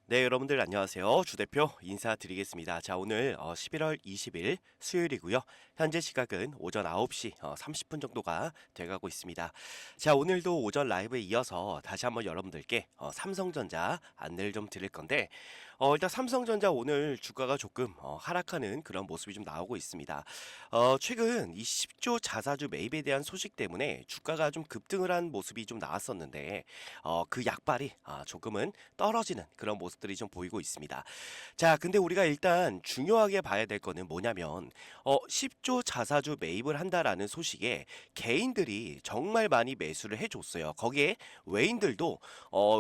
네, 여러분들 안녕하세요. 주 대표 인사드리겠습니다. 자, 오늘 11월 20일 수요일이고요. 현재 시각은 오전 9시 30분 정도가 돼가고 있습니다. 자, 오늘도 오전 라이브에 이어서 다시 한번 여러분들께 삼성전자 안내를 좀 드릴 건데, 일단 삼성전자 오늘 주가가 조금 하락하는 그런 모습이 좀 나오고 있습니다. 최근 이 10조 자사주 매입에 대한 소식 때문에 주가가 좀 급등을 한 모습이 좀 나왔었는데, 그 약발이 조금은 떨어지는 그런 모습들이 좀 보이고 있습니다. 자, 근데 우리가 일단 중요하게 봐야 될 거는 뭐냐면 10조 자사주 매입을 한다라는 소식에 개인들이 정말 많이 매수를 해줬어요. 거기에 외인들도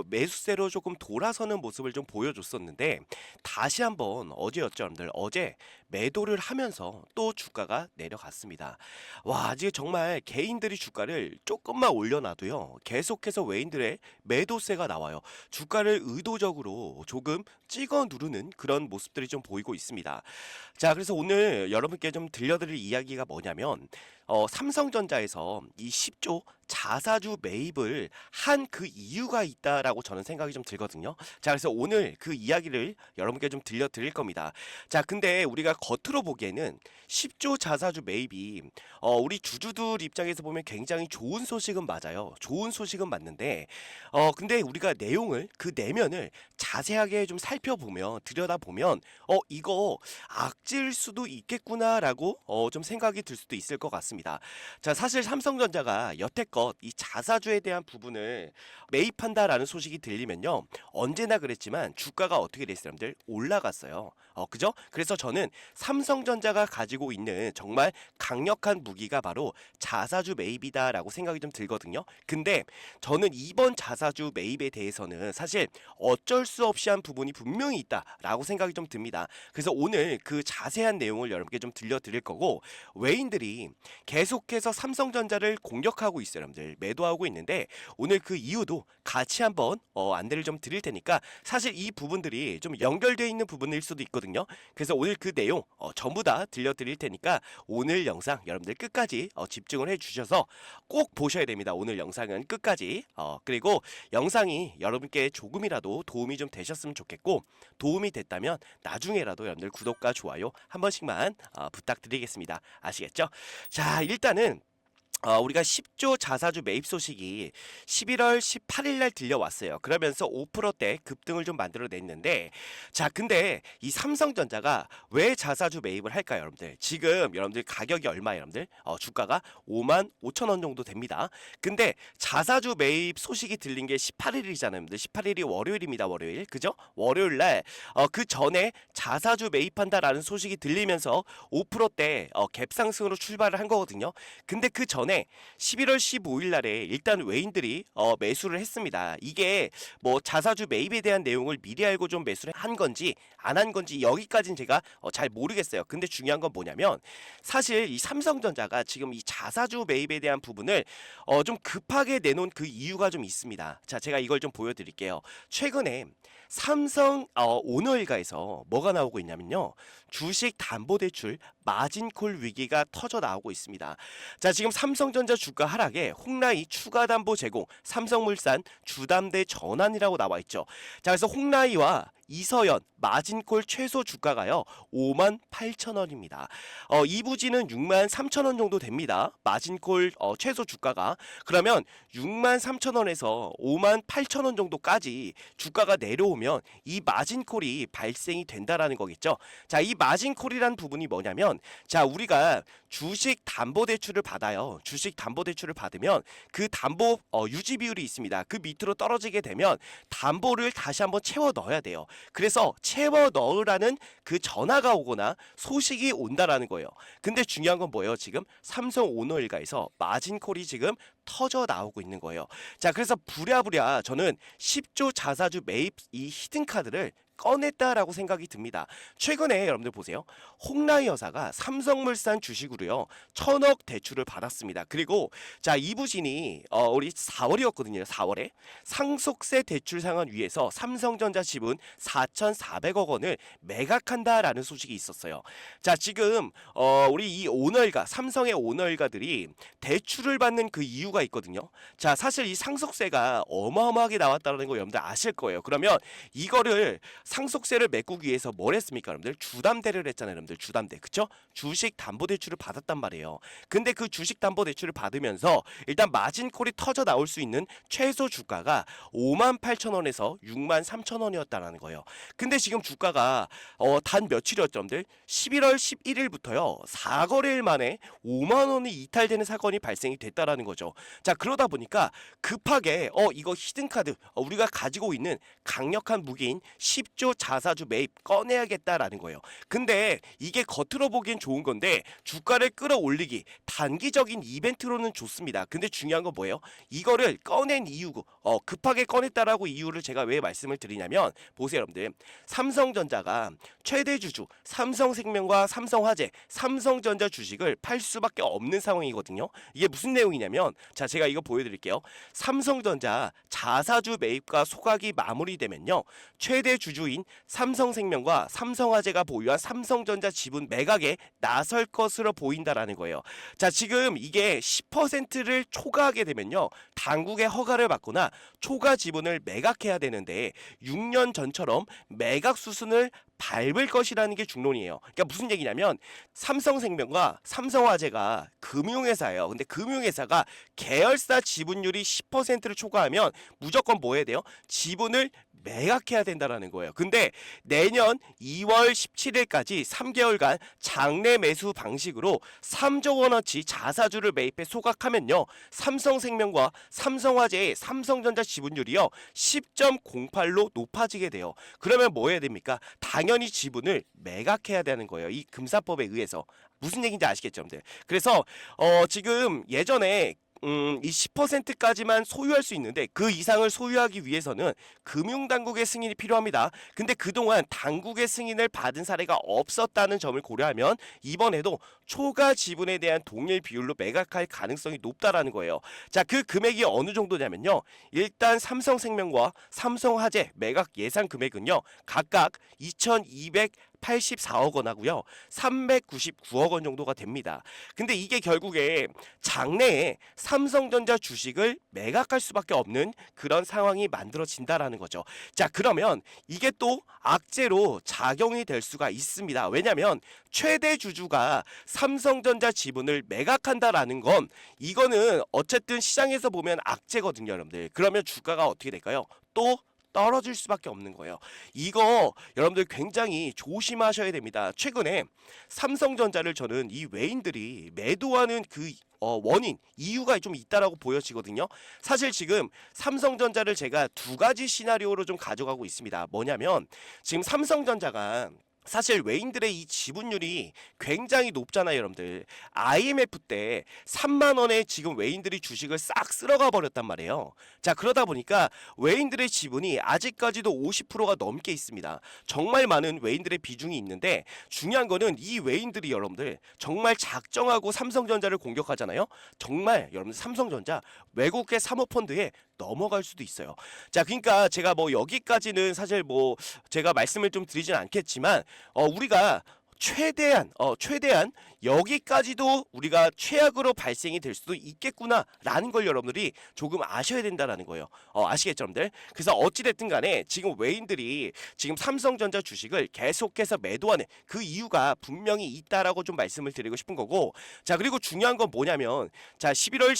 매수세로 조금 돌아서는 모습을 좀 보여줬었는데 다시 한번 어제였죠, 여러분들. 어제 매도를 하면서 또 주가가 내려갔습니다. 와, 아직 정말 개인들이 주가를 조금만 올려놔도요. 계속해서 외인들의 매도세가 나와요. 주가를 의도적으로 조금 찍어 누르는 그런 모습들이 좀 보이고 있습니다. 자, 그래서 오늘 여러분께 좀 들려드릴 이야기가 뭐냐면 삼성전자에서 이 10조 자사주 매입을 한 그 이유가 있다라고 저는 생각이 좀 들거든요. 자, 그래서 오늘 그 이야기를 여러분께 좀 들려드릴 겁니다. 자, 근데 우리가 겉으로 보기에는 10조 자사주 매입이 우리 주주들 입장에서 보면 굉장히 좋은 소식은 맞아요. 좋은 소식은 맞는데 근데 우리가 내용을 그 내면을 자세하게 좀 살펴보면 들여다보면 이거 악질 수도 있겠구나라고 좀 생각이 들 수도 있을 것 같습니다. 자, 사실 삼성전자가 여태껏 이 자사주에 대한 부분을 매입한다라는 소식이 들리면요. 언제나 그랬지만 주가가 어떻게 됐어요, 여러분들? 올라갔어요. 그죠? 그래서 저는 삼성전자가 가지고 있는 정말 강력한 무기가 바로 자사주 매입이다라고 생각이 좀 들거든요. 근데 저는 이번 자사주 매입에 대해서는 사실 어쩔 수 없이 한 부분이 분명히 있다라고 생각이 좀 듭니다. 그래서 오늘 그 자세한 내용을 여러분께 좀 들려드릴 거고, 외인들이 계속해서 삼성전자를 공격하고 있어요, 여러분들. 매도하고 있는데 오늘 그 이유도 같이 한번 안내를 좀 드릴 테니까 사실 이 부분들이 좀 연결되어 있는 부분일 수도 있거든요. 그래서 오늘 그 내용 전부 다 들려드릴 테니까 오늘 영상 여러분들 끝까지 집중을 해주셔서 꼭 보셔야 됩니다. 오늘 영상은 끝까지. 그리고 영상이 여러분께 조금이라도 도움이 좀 되셨으면 좋겠고, 도움이 됐다면 나중에라도 여러분들 구독과 좋아요 한 번씩만 부탁드리겠습니다. 아시겠죠? 자, 일단은 우리가 10조 자사주 매입 소식이 11월 18일 날 들려왔어요. 그러면서 5%대 급등을 좀 만들어냈는데, 자, 근데 이 삼성전자가 왜 자사주 매입을 할까요, 여러분들? 지금 여러분들 가격이 얼마예요, 여러분들? 주가가 5만 5천 원 정도 됩니다. 근데 자사주 매입 소식이 들린 게 18일이잖아요, 여러분들. 18일이 월요일입니다, 월요일. 그죠? 월요일 날, 그 전에 자사주 매입한다라는 소식이 들리면서 5%대 갭상승으로 출발을 한 거거든요. 근데 그 전에 11월 15일 날에 일단 외인들이 매수를 했습니다. 이게 뭐 자사주 매입에 대한 내용을 미리 알고 좀 매수를 한 건지 안 한 건지 여기까지는 제가 잘 모르겠어요. 근데 중요한 건 뭐냐면 사실 이 삼성전자가 지금 이 자사주 매입에 대한 부분을 좀 급하게 내놓은 그 이유가 좀 있습니다. 자, 제가 이걸 좀 보여드릴게요. 최근에 삼성 오너일가에서 뭐가 나오고 있냐면요. 주식 담보대출 마진콜 위기가 터져 나오고 있습니다. 자, 지금 삼성전자 주가 하락에 홍라이 추가 담보 제공, 삼성물산 주담대 전환이라고 나와 있죠. 자, 그래서 홍라이와 이서연 마진콜 최소 주가가요 5만 8천 원입니다. 이부지는 6만 3천 원 정도 됩니다. 마진콜 최소 주가가. 그러면 6만 3천 원에서 5만 8천 원 정도까지 주가가 내려오면 이 마진콜이 발생이 된다라는 거겠죠. 자, 이 마진콜이란 부분이 뭐냐면, 자, 우리가 주식 담보대출을 받아요. 주식 담보대출을 받으면 그 담보 유지 비율이 있습니다. 그 밑으로 떨어지게 되면 담보를 다시 한번 채워 넣어야 돼요. 그래서 채워 넣으라는 그 전화가 오거나 소식이 온다라는 거예요. 근데 중요한 건 뭐예요? 지금 삼성 오너일가에서 마진콜이 지금 터져 나오고 있는 거예요. 자, 그래서 부랴부랴 저는 10조 자사주 매입 이 히든카드를 꺼냈다라고 생각이 듭니다. 최근에 여러분들 보세요. 홍라이 여사가 삼성물산 주식으로요 1,000억 대출을 받았습니다. 그리고 자, 이 부진이 우리 4월이었거든요. 4월에 상속세 대출 상환 위해서 삼성전자 지분 4,400억 원을 매각한다라는 소식이 있었어요. 자, 지금 우리 이 오너일가, 삼성의 오너일가들이 대출을 받는 그 이유가 있거든요. 자, 사실 이 상속세가 어마어마하게 나왔다는 거 여러분들 아실 거예요. 그러면 이거를 상속세를 메꾸기 위해서 뭘 했습니까, 여러분들? 주담대를 했잖아요, 여러분들. 주담대, 그쵸? 주식 담보 대출을 받았단 말이에요. 근데 그 주식 담보 대출을 받으면서 일단 마진콜이 터져 나올 수 있는 최소 주가가 58,000원에서 63,000원이었다는 거예요. 근데 지금 주가가 단 며칠이었죠, 여러분들? 11월 11일부터요 4거래일 만에 5만 원이 이탈되는 사건이 발생이 됐다라는 거죠. 자, 그러다 보니까 급하게 이거 히든카드, 우리가 가지고 있는 강력한 무기인 10조 자사주 매입 꺼내야겠다라는 거예요. 근데 이게 겉으로 보기엔 좋은 건데 주가를 끌어올리기 단기적인 이벤트로는 좋습니다. 근데 중요한 건 뭐예요? 이거를 꺼낸 이유고 급하게 꺼냈다라고 이유를 제가 왜 말씀을 드리냐면 보세요, 여러분들. 삼성전자가 최대 주주 삼성생명과 삼성화재, 삼성전자 주식을 팔 수밖에 없는 상황이거든요. 이게 무슨 내용이냐면 자, 제가 이거 보여드릴게요. 삼성전자 자사주 매입과 소각이 마무리되면요 최대 주주인 삼성생명과 삼성화재가 보유한 삼성전자 지분 매각에 나설 것으로 보인다라는 거예요. 자, 지금 이게 10%를 초과하게 되면요 당국의 허가를 받거나 초과 지분을 매각해야 되는데 6년 전처럼 매각 수순을 밟을 것이라는 게 중론이에요. 그러니까 무슨 얘기냐면 삼성생명과 삼성화재가 금융회사예요. 근데 금융회사가 계열사 지분율이 10%를 초과하면 무조건 뭐 해야 돼요? 지분을 매각해야 된다라는 거예요. 근데 내년 2월 17일까지 3개월간 장내 매수 방식으로 3조 원어치 자사주를 매입해 소각하면요 삼성생명과 삼성화재의 삼성전자 지분율이요 10.08로 높아지게 돼요. 그러면 뭐 해야 됩니까? 당연히 지분을 매각해야 되는 거예요. 이 금사법에 의해서. 무슨 얘기인지 아시겠죠, 여러분들? 그래서 지금 예전에 이 10%까지만 소유할 수 있는데 그 이상을 소유하기 위해서는 금융당국의 승인이 필요합니다. 근데 그동안 당국의 승인을 받은 사례가 없었다는 점을 고려하면 이번에도 초과 지분에 대한 동일 비율로 매각할 가능성이 높다라는 거예요. 자, 그 금액이 어느 정도냐면요. 일단 삼성생명과 삼성화재 매각 예상 금액은요. 각각 2,284억 원 하고요. 399억 원 정도가 됩니다. 근데 이게 결국에 장래에 삼성전자 주식을 매각할 수밖에 없는 그런 상황이 만들어진다라는 거죠. 자, 그러면 이게 또 악재로 작용이 될 수가 있습니다. 왜냐하면 최대 주주가 삼성전자 지분을 매각한다라는 건 이거는 어쨌든 시장에서 보면 악재거든요, 여러분들. 그러면 주가가 어떻게 될까요? 또 떨어질 수밖에 없는 거예요. 이거 여러분들 굉장히 조심하셔야 됩니다. 최근에 삼성전자를 저는 이 외인들이 매도하는 그 원인, 이유가 좀 있다라고 보여지거든요. 사실 지금 삼성전자를 제가 두 가지 시나리오로 좀 가져가고 있습니다. 뭐냐면 지금 삼성전자가 사실 외인들의 이 지분율이 굉장히 높잖아요, 여러분들. IMF 때 3만 원에 지금 외인들이 주식을 싹 쓸어가 버렸단 말이에요. 자, 그러다 보니까 외인들의 지분이 아직까지도 50%가 넘게 있습니다. 정말 많은 외인들의 비중이 있는데 중요한 거는 이 외인들이 여러분들 정말 작정하고 삼성전자를 공격하잖아요. 정말 여러분들 삼성전자 외국계 사모펀드에 넘어갈 수도 있어요. 자, 그러니까 제가 뭐 여기까지는 사실 뭐 제가 말씀을 좀 드리진 않겠지만 우리가 최대한 여기까지도 우리가 최악으로 발생이 될 수도 있겠구나라는 걸 여러분들이 조금 아셔야 된다라는 거예요. 아시겠죠, 여러분들? 그래서 어찌됐든 간에 지금 외인들이 지금 삼성전자 주식을 계속해서 매도하는 그 이유가 분명히 있다라고 좀 말씀을 드리고 싶은 거고, 자, 그리고 중요한 건 뭐냐면 자, 11월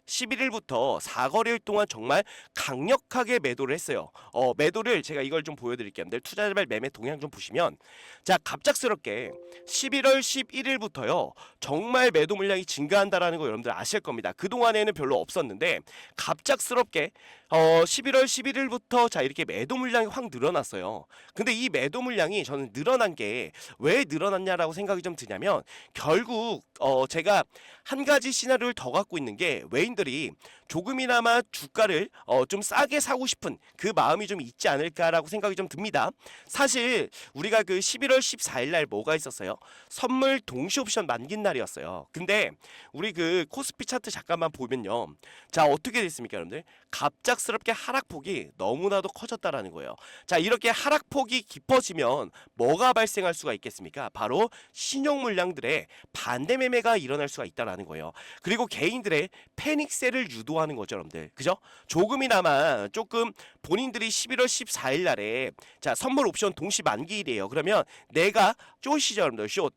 11일부터 4거래일 동안 정말 강력하게 매도를 했어요. 매도를 제가 이걸 좀 보여드릴게요. 여러분들 투자자별 매매 동향 좀 보시면 자, 갑작스럽게 11월 11일부터 2월부터요. 정말 매도 물량이 증가한다라는 거 여러분들 아실 겁니다. 그동안에는 별로 없었는데 갑작스럽게 11월 11일부터 자 이렇게 매도 물량이 확 늘어났어요. 근데 이 매도 물량이 저는 늘어난 게 왜 늘어났냐라고 생각이 좀 드냐면 결국 제가 한 가지 시나리오를 더 갖고 있는 게 외인들이 조금이나마 주가를 좀 싸게 사고 싶은 그 마음이 좀 있지 않을까라고 생각이 좀 듭니다. 사실 우리가 그 11월 14일 날 뭐가 있었어요? 선물 동시 옵션 만긴 날이었어요. 근데 우리 그 코스피 차트 잠깐만 보면요. 자, 어떻게 됐습니까, 여러분들? 갑작스럽게 하락폭이 너무나도 커졌다라는 거예요. 자, 이렇게 하락폭이 깊어지면 뭐가 발생할 수가 있겠습니까? 바로 신용 물량들의 반대 매매가 일어날 수가 있다라는 거예요. 그리고 개인들의 패닉세를 유도하는 거죠, 여러분들. 그죠? 조금이나마 조금 본인들이 11월 14일 날에 자, 선물 옵션 동시 만기일이에요. 그러면 내가 숏이죠, 여러분들. 숏.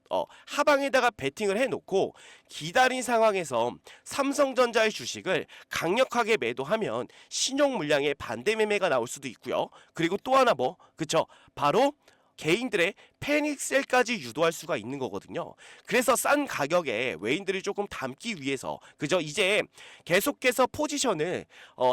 하방에다가 베팅을 해 놓고 기다린 상황에서 삼성전자의 주식을 강력하게 매도하면 신용 물량의 반대 매매가 나올 수도 있고요. 그리고 또 하나 뭐? 그쵸? 바로 개인들의 패닉셀까지 유도할 수가 있는 거거든요. 그래서 싼 가격에 외인들이 조금 담기 위해서 그죠? 이제 계속해서 포지션을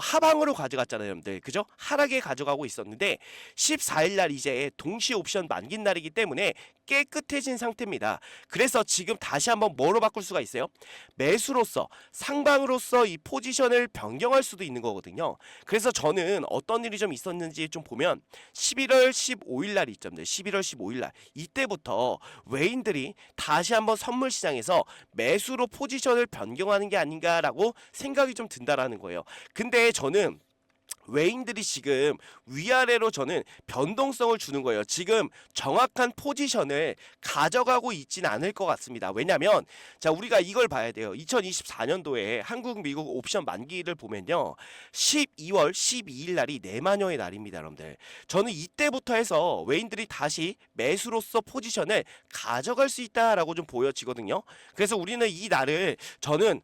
하방으로 가져갔잖아요, 여러분들. 그죠? 하락에 가져가고 있었는데 14일 날 이제 동시 옵션 만긴 날이기 때문에 깨끗해진 상태입니다. 그래서 지금 다시 한번 뭐로 바꿀 수가 있어요? 매수로서 상방으로서 이 포지션을 변경할 수도 있는 거거든요. 그래서 저는 어떤 일이 좀 있었는지 좀 보면 11월 15일 날 있잖아요. 11월 15일 날 이때부터 외인들이 다시 한번 선물 시장에서 매수로 포지션을 변경하는 게 아닌가라고 생각이 좀 든다라는 거예요. 근데 저는 외인들이 지금 위아래로 저는 변동성을 주는 거예요. 지금 정확한 포지션을 가져가고 있진 않을 것 같습니다. 왜냐면 자 우리가 이걸 봐야 돼요. 2024년도에 한국 미국 옵션 만기를 보면요. 12월 12일 날이 내마녀의 날입니다, 여러분들. 저는 이때부터 해서 외인들이 다시 매수로서 포지션을 가져갈 수 있다라고 좀 보여지거든요. 그래서 우리는 이 날을 저는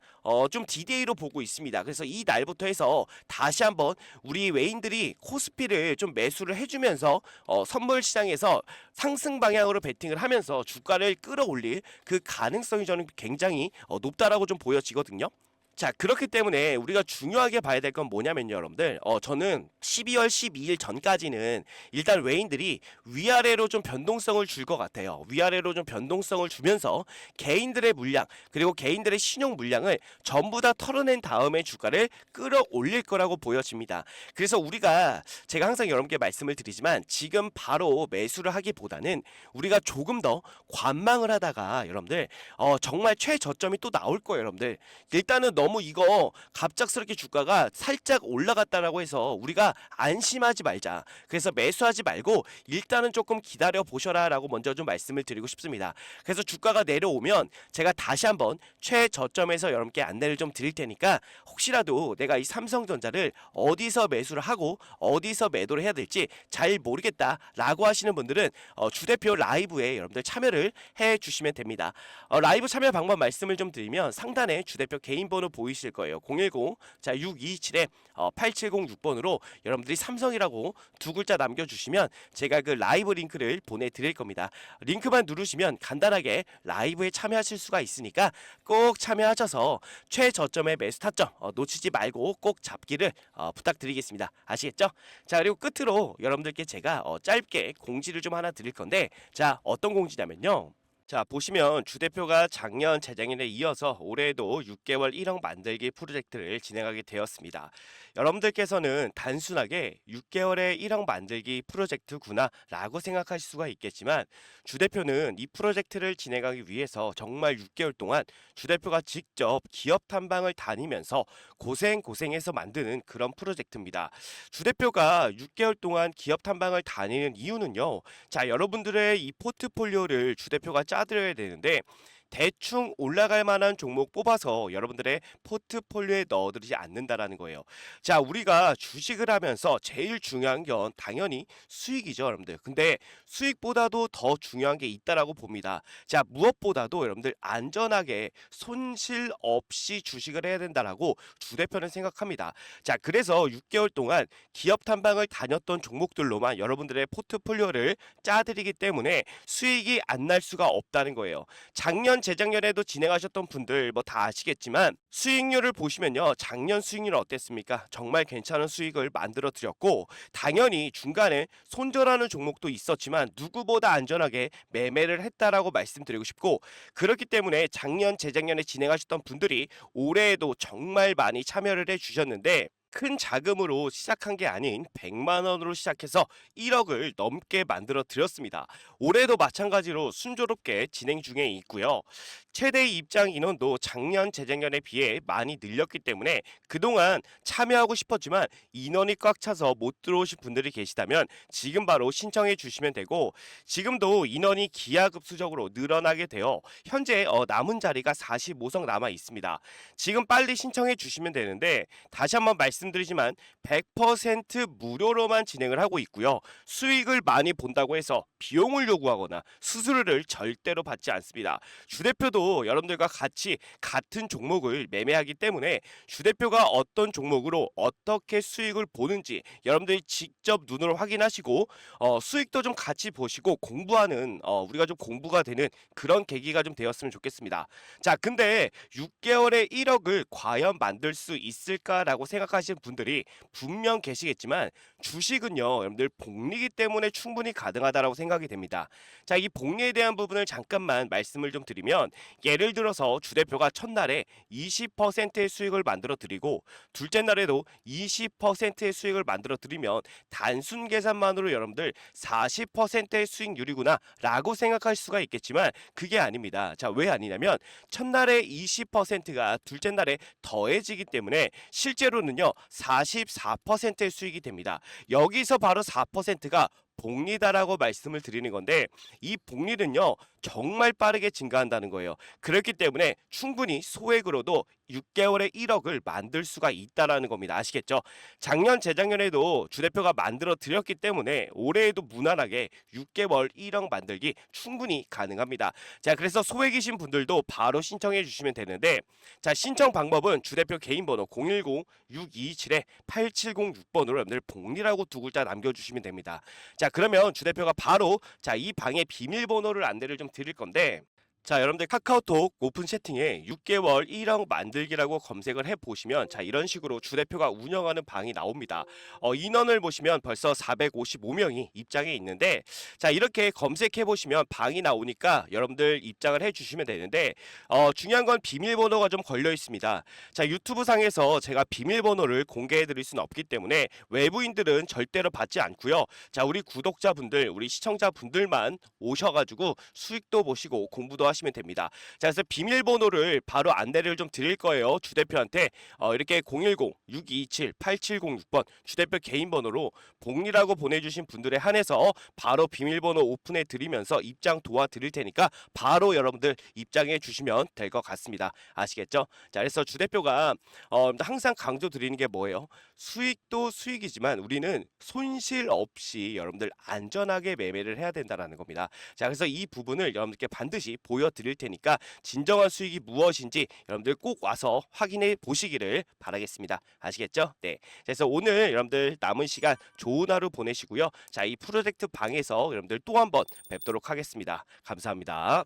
좀 디데이로 보고 있습니다. 그래서 이 날부터 해서 다시 한번 우리 외인들이 코스피를 좀 매수를 해주면서 선물 시장에서 상승 방향으로 베팅을 하면서 주가를 끌어올릴 그 가능성이 저는 굉장히 높다라고 좀 보여지거든요. 자, 그렇기 때문에 우리가 중요하게 봐야 될 건 뭐냐면요, 여러분들. 저는 12월 12일 전까지는 일단 외인들이 위아래로 좀 변동성을 줄 것 같아요. 위아래로 좀 변동성을 주면서 개인들의 물량, 그리고 개인들의 신용 물량을 전부 다 털어낸 다음에 주가를 끌어올릴 거라고 보여집니다. 그래서 우리가 제가 항상 여러분께 말씀을 드리지만 지금 바로 매수를 하기보다는 우리가 조금 더 관망을 하다가 여러분들 정말 최저점이 또 나올 거예요, 여러분들. 일단은 너무 이거 갑작스럽게 주가가 살짝 올라갔다라고 해서 우리가 안심하지 말자. 그래서 매수하지 말고 일단은 조금 기다려 보셔라라고 먼저 좀 말씀을 드리고 싶습니다. 그래서 주가가 내려오면 제가 다시 한번 최저점에서 여러분께 안내를 좀 드릴 테니까 혹시라도 내가 이 삼성전자를 어디서 매수를 하고 어디서 매도를 해야 될지 잘 모르겠다라고 하시는 분들은 주대표 라이브에 여러분들 참여를 해 주시면 됩니다. 라이브 참여 방법 말씀을 좀 드리면 상단에 주대표 개인 번호 보이실 거예요. 010 자 627에 8706번으로 여러분들이 삼성이라고 두 글자 남겨주시면 제가 그 라이브 링크를 보내드릴 겁니다. 링크만 누르시면 간단하게 라이브에 참여하실 수가 있으니까 꼭 참여하셔서 최저점의 매수 타점 놓치지 말고 꼭 잡기를 부탁드리겠습니다. 아시겠죠? 자, 그리고 끝으로 여러분들께 제가 짧게 공지를 좀 하나 드릴 건데 자 어떤 공지냐면요. 자, 보시면 주 대표가 작년 재작년에 이어서 올해에도 6개월 1억 만들기 프로젝트를 진행하게 되었습니다. 여러분들께서는 단순하게 6개월에 1억 만들기 프로젝트구나 라고 생각하실 수가 있겠지만 주 대표는 이 프로젝트를 진행하기 위해서 정말 6개월 동안 주 대표가 직접 기업 탐방을 다니면서 고생해서 만드는 그런 프로젝트입니다. 주 대표가 6개월 동안 기업 탐방을 다니는 이유는요. 자, 여러분들의 이 포트폴리오를 주 대표가 짜드려야 되는데 대충 올라갈 만한 종목 뽑아서 여러분들의 포트폴리오에 넣어두지 않는다라는 거예요. 자, 우리가 주식을 하면서 제일 중요한 건 당연히 수익이죠, 여러분들. 근데 수익보다도 더 중요한 게 있다라고 봅니다. 자, 무엇보다도 여러분들 안전하게 손실 없이 주식을 해야 된다라고 주 대표는 생각합니다. 자, 그래서 6개월 동안 기업 탐방을 다녔던 종목들로만 여러분들의 포트폴리오를 짜드리기 때문에 수익이 안 날 수가 없다는 거예요. 작년 작년, 재작년에도 진행하셨던 분들 뭐 다 아시겠지만 수익률을 보시면요. 작년 수익률 어땠습니까? 정말 괜찮은 수익을 만들어 드렸고 당연히 중간에 손절하는 종목도 있었지만 누구보다 안전하게 매매를 했다라고 말씀드리고 싶고 그렇기 때문에 작년, 재작년에 진행하셨던 분들이 올해에도 정말 많이 참여를 해 주셨는데 큰 자금으로 시작한 게 아닌 100만 원으로 시작해서 1억을 넘게 만들어 드렸습니다. 올해도 마찬가지로 순조롭게 진행 중에 있고요. 최대 입장 인원도 작년, 재작년에 비해 많이 늘렸기 때문에 그동안 참여하고 싶었지만 인원이 꽉 차서 못 들어오신 분들이 계시다면 지금 바로 신청해 주시면 되고 지금도 인원이 기하급수적으로 늘어나게 되어 현재 남은 자리가 45석 남아 있습니다. 지금 빨리 신청해 주시면 되는데 다시 한번 말씀드리지만 100% 무료로만 진행을 하고 있고요. 수익을 많이 본다고 해서 비용을 요구하거나 수수료를 절대로 받지 않습니다. 주 대표도 여러분들과 같이 같은 종목을 매매하기 때문에 주 대표가 어떤 종목으로 어떻게 수익을 보는지 여러분들이 직접 눈으로 확인하시고 수익도 좀 같이 보시고 공부하는 우리가 좀 공부가 되는 그런 계기가 좀 되었으면 좋겠습니다. 자, 근데 6개월에 1억을 과연 만들 수 있을까라고 생각하시는 분들이 분명 계시겠지만 주식은요, 여러분들 복리기 때문에 충분히 가능하다라고 생각이 됩니다. 자, 이 복리에 대한 부분을 잠깐만 말씀을 좀 드리면 예를 들어서 주 대표가 첫날에 20%의 수익을 만들어 드리고 둘째 날에도 20%의 수익을 만들어 드리면 단순 계산만으로 여러분들 40%의 수익률이구나 라고 생각할 수가 있겠지만 그게 아닙니다. 자, 왜 아니냐면 첫날에 20%가 둘째 날에 더해지기 때문에 실제로는요 44%의 수익이 됩니다. 여기서 바로 4%가 복리다라고 말씀을 드리는 건데 이 복리는요 정말 빠르게 증가한다는 거예요. 그렇기 때문에 충분히 소액으로도 6개월에 1억을 만들 수가 있다라는 겁니다. 아시겠죠? 작년, 재작년에도 주 대표가 만들어 드렸기 때문에 올해에도 무난하게 6개월 1억 만들기 충분히 가능합니다. 자, 그래서 소액이신 분들도 바로 신청해 주시면 되는데 자, 신청 방법은 주 대표 개인 번호 010-627-8706번으로 여러분들 복리라고 두 글자 남겨주시면 됩니다. 자, 그러면 주 대표가 바로 자, 이 방의 비밀번호를 안내를 좀 드릴 건데 자, 여러분들 카카오톡 오픈 채팅에 6개월 1억 만들기라고 검색을 해보시면 자, 이런 식으로 주 대표가 운영하는 방이 나옵니다. 인원을 보시면 벌써 455명이 입장해 있는데 자, 이렇게 검색해보시면 방이 나오니까 여러분들 입장을 해주시면 되는데 중요한 건 비밀번호가 좀 걸려 있습니다. 자, 유튜브 상에서 제가 비밀번호를 공개해드릴 수는 없기 때문에 외부인들은 절대로 받지 않고요. 자, 우리 구독자분들, 우리 시청자분들만 오셔가지고 수익도 보시고 공부도 하시면 됩니다. 자, 그래서 비밀번호를 바로 안내를 좀 드릴 거예요. 주 대표한테 이렇게 010-627-8706번 주 대표 개인 번호로 복리라고 보내주신 분들에 한해서 바로 비밀번호 오픈해 드리면서 입장 도와드릴 테니까 바로 여러분들 입장해 주시면 될 것 같습니다. 아시겠죠? 자, 그래서 주 대표가 항상 강조 드리는 게 뭐예요? 수익도 수익이지만 우리는 손실 없이 여러분들 안전하게 매매를 해야 된다는 겁니다. 자, 그래서 이 부분을 여러분들께 반드시 보여드릴 테니까 진정한 수익이 무엇인지 여러분들 꼭 와서 확인해 보시기를 바라겠습니다. 아시겠죠? 네. 그래서 오늘 여러분들 남은 시간 좋은 하루 보내시고요. 자, 이 프로젝트 방에서 여러분들 또 한번 뵙도록 하겠습니다. 감사합니다.